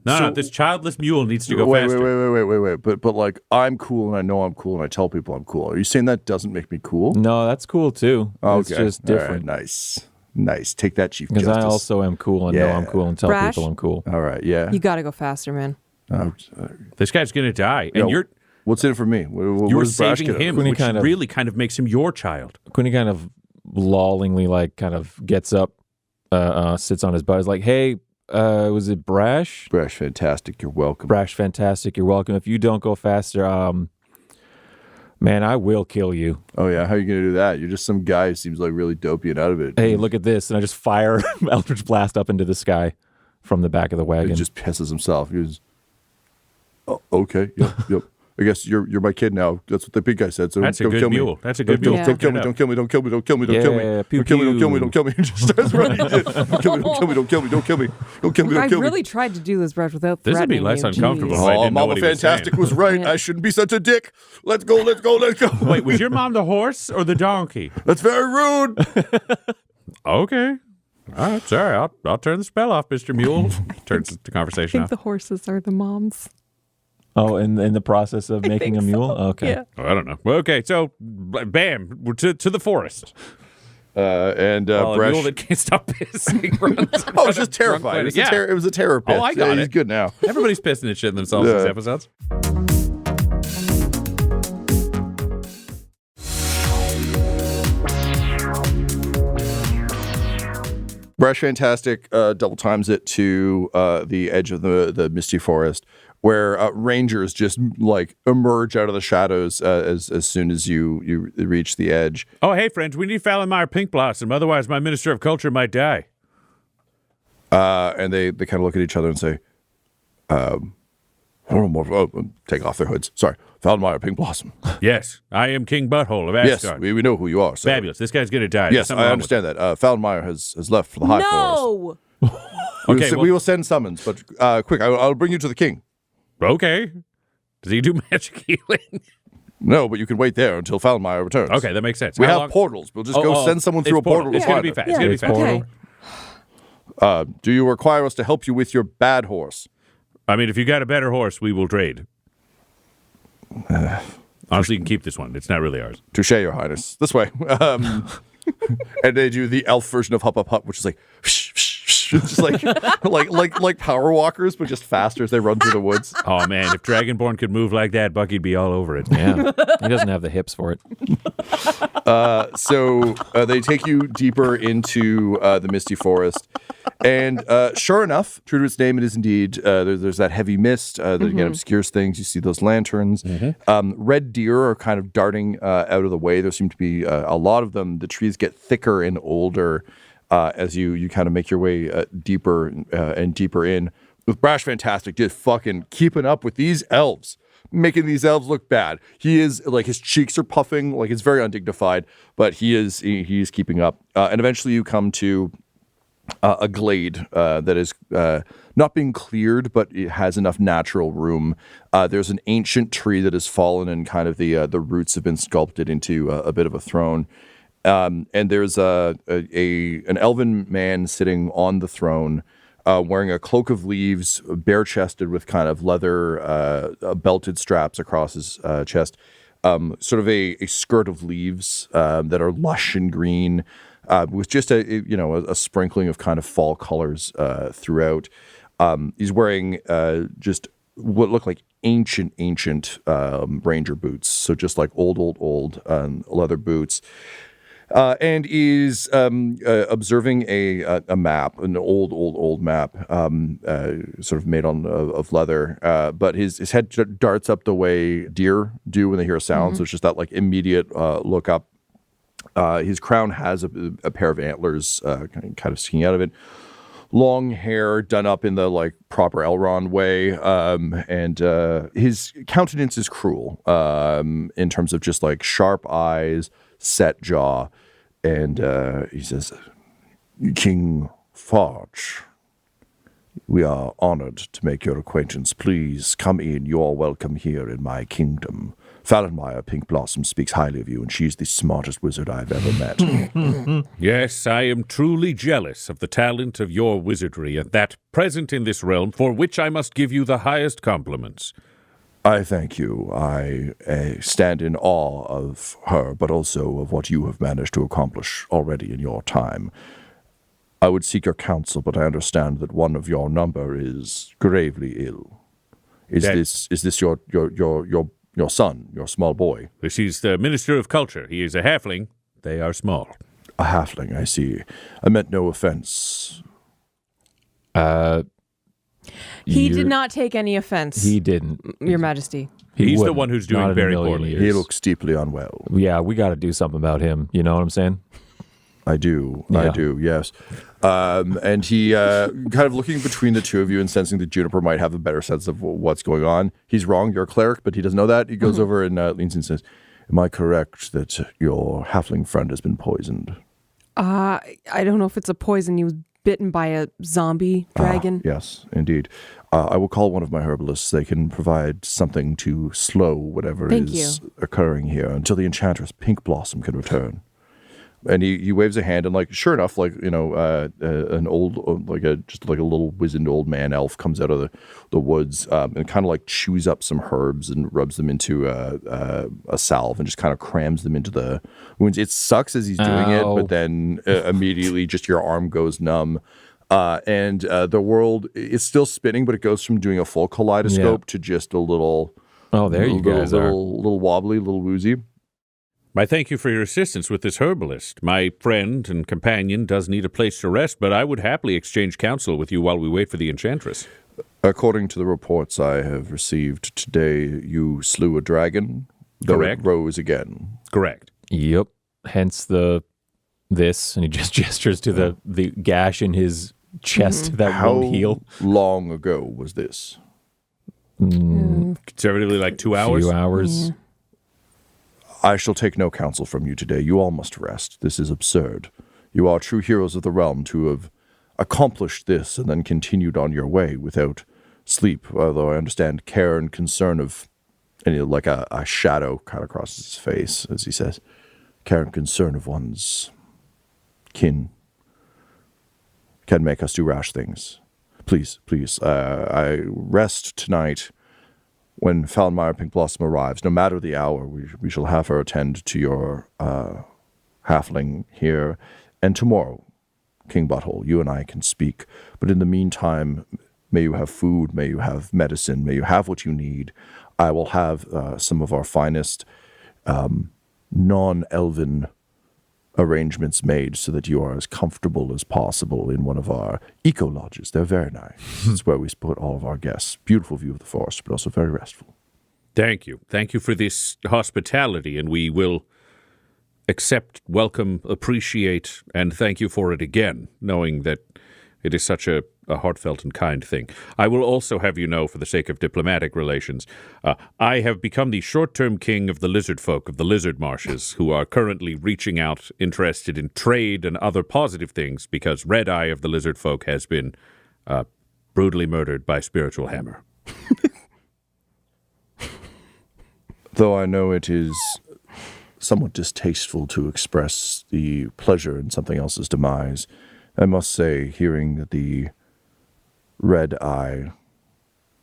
no, this childless mule needs to go wait, faster. wait. But like, I'm cool, and I know I'm cool, and I tell people I'm cool. Are you saying that doesn't make me cool? No, that's cool too. Okay. It's just different. All right, nice. Take that, Chief Because Justice. I also am cool and know I'm cool and tell Brash? people I'm cool. All right, yeah. You got to go faster, man. This guy's going to die, and Yo, what's in it for me? What you're does Brash saving get? him, Quinny which kind of- really kind of makes him your child. Quinny kind of lollingly kind of gets up, sits on his butt. Is like, hey, was it Brash? Brash, fantastic. You're welcome. Brash, fantastic. You're welcome. If you don't go faster, man, I will kill you. Oh yeah, how are you gonna do that? You're just some guy who seems like really dopey and out of it. Hey, look at this. And I just fire Eldritch Blast up into the sky from the back of the He wagon. just pisses himself. He goes, oh, okay, yep. I guess you're my kid now. That's what the big guy said. So That's a don't good kill me. mule. That's a good mule. Don't kill me. Don't kill me. Don't kill me. Don't kill me. Don't kill me. Yeah, pew, Don't kill me. Don't kill me. pew. Don't kill me. Don't kill me. He just starts running. Don't kill me. Don't kill me. Don't kill me. Don't kill me. Don't kill me. I Don't kill me. really tried to do this, Brett, without This would be threatening less you. uncomfortable. Jeez. I Oh, didn't know Mama what he was Fantastic saying. was right. Yeah. I shouldn't be such a dick. Let's go. Let's go. Let's go. Wait, was your mom the horse or the donkey? That's very rude. Okay. All right, sorry. I'll turn the spell off, Mr. Mule. Turns the I conversation think off. the horses are the moms. Oh, in the process of making a think mule? so. Okay. Yeah. Oh, I don't know. Well, okay, so bam, we're to the forest. And Well, a Bresh. mule that can't stop pissing. runs- I was just terrified. Yeah. It was a terror piss. Oh, I got He's it. good now. Everybody's pissing and shitting themselves in these Yeah. episodes. Brash Fantastic double times it to the edge of the misty forest, where rangers just like emerge out of the shadows as soon as you reach the edge. Oh, hey, friends, we need Fallenmeyer Pink Blossom. Otherwise, my Minister of Culture might die. And they kind of look at each other and say, take off their hoods. Sorry, Fallenmeyer Pink Blossom. Yes, I am King Butthole of Yes, Asgard. we know who you are. Sir. Fabulous. This guy's going to die. There's Yes, something I wrong understand that. Fallenmeyer has left for the High Forest. No! Okay, We will send summons, but quick, I'll bring you to the king. with it. Okay. Does he do magic healing? No, but you can wait there until Fallenmeyer returns. Okay, that makes sense. We How have long- portals. We'll just go send someone it's through a portal. It's to going to be find fast. It's going to be It's fast. portal. Okay. Do you require us to help you with your bad horse? I mean, if you got a better horse, we will trade. Honestly, you can keep this one. It's not really ours. Touche, Your Highness. This way. And they do the elf version of Hup Hup Hup, which is like, just like power walkers, but just faster as they run through the woods. Oh, man, if Dragonborn could move like that, Bucky'd be all over it. Yeah. He doesn't have the hips for it. So they take you deeper into the misty forest. And sure enough, true to its name, it is indeed, there's that heavy mist that again obscures things. You see those lanterns. Red deer are kind of darting out of the way. There seem to be a lot of them. The trees get thicker and older as you kind of make your way deeper and deeper in. With Brash Fantastic just fucking keeping up with these elves, making these elves look bad. He is like, his cheeks are puffing, like it's very undignified, but he is keeping up. And eventually you come to a glade that is not being cleared, but it has enough natural room. There's an ancient tree that has fallen, and kind of the roots have been sculpted into a bit of a throne. And there's an elven man sitting on the throne, wearing a cloak of leaves, bare-chested with kind of leather belted straps across his chest. Sort of a skirt of leaves that are lush and green, with just a sprinkling of kind of fall colors throughout. He's wearing just what look like ancient ranger boots, so just like old leather boots. and is observing a map, an old map, sort of made of leather. But his head darts up the way deer do when they hear a sound. So it's just that like immediate look up. His crown has a pair of antlers kind of sticking out of it. Long hair done up in the like proper Elrond way, and his countenance is cruel in terms of just like sharp eyes, set jaw, and he says, "King Forge, we are honored to make your acquaintance. Please come in. You are welcome here in my kingdom. Fallenmeyer Pink Blossom speaks highly of you, and she's the smartest wizard I've ever met." Yes, I am truly jealous of the talent of your wizardry and that present in this realm, for which I must give you the highest compliments. I thank you. I stand in awe of her, but also of what you have managed to accomplish already in your time. I would seek your counsel, but I understand that one of your number is gravely ill. Is this your son, your small boy? This is the Minister of Culture. He is a halfling. They are small. A halfling, I see. I meant no offense. He did not take any offense. He didn't. Your Majesty. He's the wouldn't. one who's Not doing in a very million poorly. years. He looks deeply unwell. Yeah, we got to do something about him. You know what I'm saying? I do, Yeah. yes. And he, kind of looking between the two of you and sensing that Juniper might have a better sense of what's going on. He's wrong, you're a cleric, but he doesn't know that. He goes over and leans in and says, "Am I correct that your halfling friend has been poisoned?" I don't know if it's a poison. He was bitten by a zombie dragon. Yes, indeed. I will call one of my herbalists. They can provide something to slow whatever Thank is occurring here until the enchantress Pink Blossom can return. And he waves a hand, and like sure enough, like an old just a little wizened old man elf comes out of the woods and kind of like chews up some herbs and rubs them into a salve and just kind of crams them into the wounds. It sucks as he's doing it, but then immediately just your arm goes numb. And the world is still spinning, but it goes from doing a full kaleidoscope to just a little. Oh, there you guys are. Little wobbly, little woozy. I thank you for your assistance with this herbalist. My friend and companion does need a place to rest, but I would happily exchange counsel with you while we wait for the enchantress. According to the reports I have received today, you slew a dragon, though Correct. it rose again. Correct. Yep. Hence this, and he just gestures to the gash in his chest that How won't heal. long ago was this? Conservatively, like 2 hours. Few hours. Yeah. I shall take no counsel from you today. You all must rest. This is absurd. You are true heroes of the realm to have accomplished this and then continued on your way without sleep, although I understand care and concern of, and like a shadow kind of crosses his face as he says, care and concern of one's kin can make us do rash things. Please, I rest tonight. When Fallenmeyer Pink Blossom arrives, no matter the hour, we shall have her attend to your halfling here. And tomorrow, King Butthole, you and I can speak. But in the meantime, may you have food, may you have medicine, may you have what you need. I will have some of our finest non-elven arrangements made so that you are as comfortable as possible in one of our eco-lodges. They're very nice. It's where we put all of our guests. Beautiful view of the forest, but also very restful. Thank you. Thank you for this hospitality, and we will accept, welcome, appreciate, and thank you for it again, knowing that it is such a heartfelt and kind thing. I will also have you know, for the sake of diplomatic relations, I have become the short-term king of the lizard folk of the lizard marshes, who are currently reaching out, interested in trade and other positive things, because Redeye of the lizard folk has been brutally murdered by Spiritual Hammer. Though I know it is somewhat distasteful to express the pleasure in something else's demise, I must say, hearing that the Redeye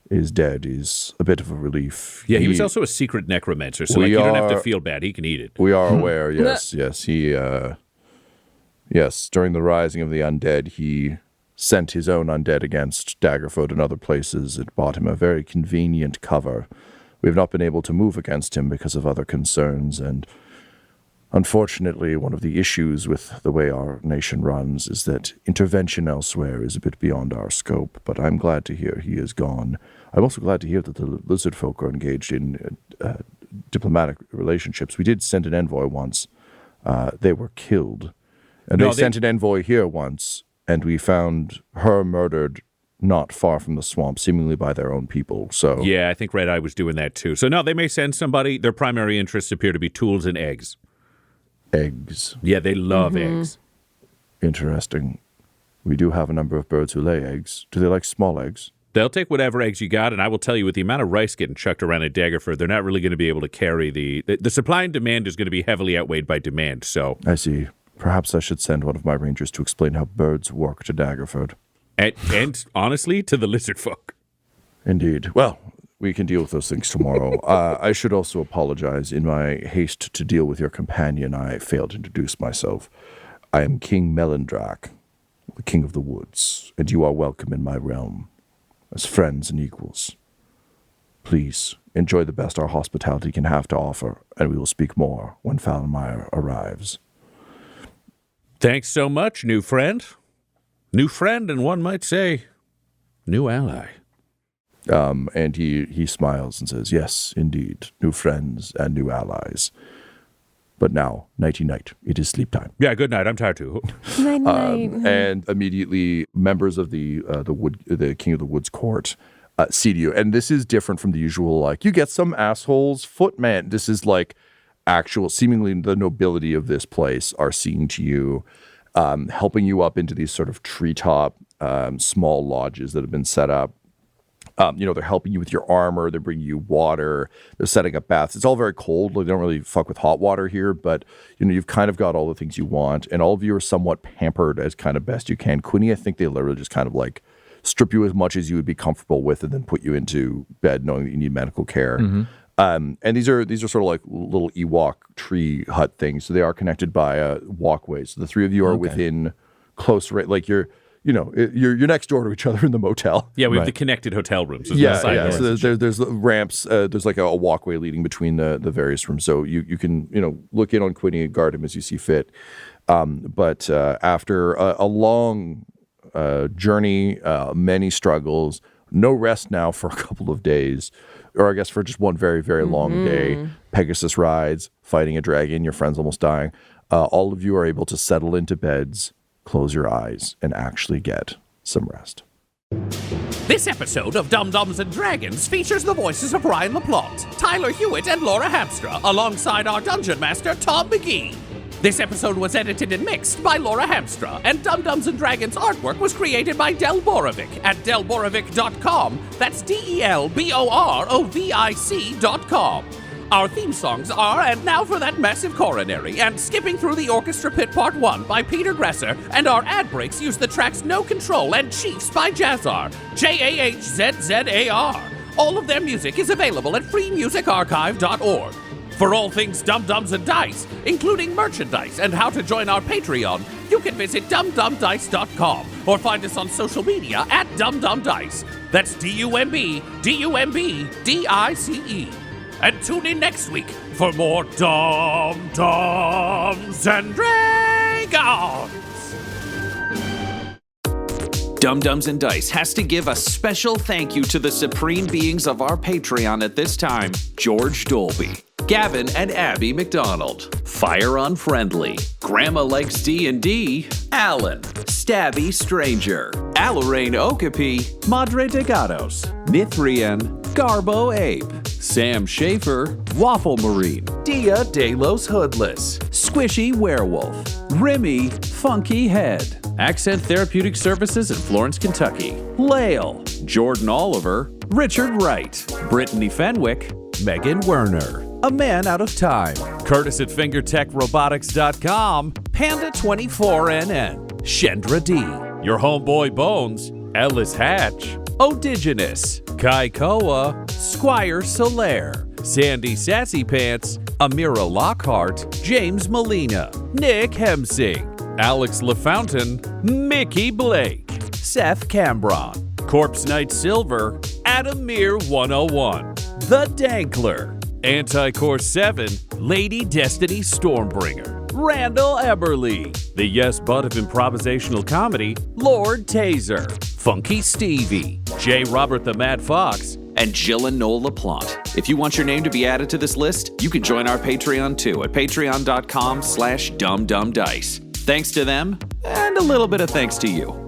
is dead is a bit of a relief. Yeah, he was also a secret necromancer, so you don't have to feel bad. He can eat it. We are aware, yes. Yes, during the rising of the undead, he sent his own undead against Daggerford and other places. It bought him a very convenient cover. We have not been able to move against him because of other concerns, and Unfortunately, one of the issues with the way our nation runs is that intervention elsewhere is a bit beyond our scope, but I'm glad to hear he is gone. I'm also glad to hear that the lizard folk are engaged in diplomatic relationships. We did send an envoy once. They were killed. And they sent an envoy here once, and we found her murdered not far from the swamp, seemingly by their own people. So yeah, I think Redeye was doing that too. So no, they may send somebody. Their primary interests appear to be tools and eggs. Eggs. Yeah, they love eggs. Interesting. We do have a number of birds who lay eggs. Do they like small eggs? They'll take whatever eggs you got, and I will tell you, with the amount of rice getting chucked around at Daggerford, they're not really going to be able to carry the supply and demand is going to be heavily outweighed by demand. So I see. Perhaps I should send one of my rangers to explain how birds work to Daggerford. And honestly, to the lizard folk. Indeed. Well, we can deal with those things tomorrow. I should also apologize. In my haste to deal with your companion, I failed to introduce myself. I am King Melindrak, the King of the Woods, and you are welcome in my realm as friends and equals. Please enjoy the best our hospitality can have to offer, and we will speak more when Fallenmeyer arrives. Thanks so much, new friend. New friend, and one might say, new ally. And he smiles and says, yes, indeed, new friends and new allies. But now, nighty-night, it is sleep time. Yeah, good night. I'm tired too. Night. And immediately, members of the King of the Woods court see you. And this is different from the usual, like, you get some assholes footman. This is like actual, seemingly the nobility of this place are seeing to you, helping you up into these sort of treetop small lodges that have been set up. They're helping you with your armor. They're bringing you water. They're setting up baths. It's all very cold. Like, they don't really fuck with hot water here, but you've kind of got all the things you want, and all of you are somewhat pampered as kind of best you can. Quinny, I think they literally just kind of like strip you as much as you would be comfortable with, and then put you into bed, knowing that you need medical care. And these are sort of like little Ewok tree hut things. So they are connected by walkways. So the three of you are within close range. Like you're next door to each other in the motel. Yeah, we have the connected hotel rooms. Yeah. So there's ramps. There's like a walkway leading between the various rooms. So you can look in on Quinny and guard him as you see fit. But after a long journey, many struggles, no rest now for a couple of days, or I guess for just one very, very long day. Pegasus rides, fighting a dragon, your friend's almost dying. All of you are able to settle into beds, close your eyes, and actually get some rest. This episode of Dum-Dums and Dragons features the voices of Ryan LaPlante, Tyler Hewitt, and Laura Hamstra, alongside our Dungeon Master, Tom McGee. This episode was edited and mixed by Laura Hamstra, and Dum-Dums and Dragons artwork was created by Del Borovic at delborovic.com. That's DELBOROVIC.com. Our theme songs are And Now for That Massive Coronary and Skipping Through the Orchestra Pit Part 1 by Peter Gresser, and our ad breaks use the tracks No Control and Chiefs by Jazzar, JAHZZAR. All of their music is available at freemusicarchive.org. For all things Dum-Dums and Dice, including merchandise and how to join our Patreon, you can visit dumdumdice.com or find us on social media at dumdumdice. That's DUMBDICE. And tune in next week for more Dum-Dums and Dragons. Dum-Dums and Dice has to give a special thank you to the supreme beings of our Patreon at this time: George Dolby, Gavin and Abby McDonald, Fire Unfriendly, Grandma Likes D&D, Alan, Stabby Stranger, Alarain Okapi, Madre de Gatos, Mithrian, Garbo Ape, Sam Schaefer, Waffle Marine, Dia De Los Hoodless, Squishy Werewolf, Remy Funky Head, Accent Therapeutic Services in Florence, Kentucky, Lael, Jordan Oliver, Richard Wright, Brittany Fenwick, Megan Werner, A Man Out of Time, Curtis at FingerTechRobotics.com, Panda24NN, Shendra D, Your Homeboy Bones, Ellis Hatch, Odigenous, Kai Koa, Squire Solaire, Sandy Sassy Pants, Amira Lockhart, James Molina, Nick Hemsing, Alex LaFountain, Mickey Blake, Seth Cambron, Corpse Knight Silver, Adamir 101, The Dankler, Anti-Core 7, Lady Destiny Stormbringer. Randall Eberly. The yes but of improvisational comedy, Lord Taser. Funky Stevie. J. Robert the Mad Fox. And Jill and Noel LaPlante. If you want your name to be added to this list, you can join our Patreon too at patreon.com/dumbdumbdice. Thanks to them, and a little bit of thanks to you.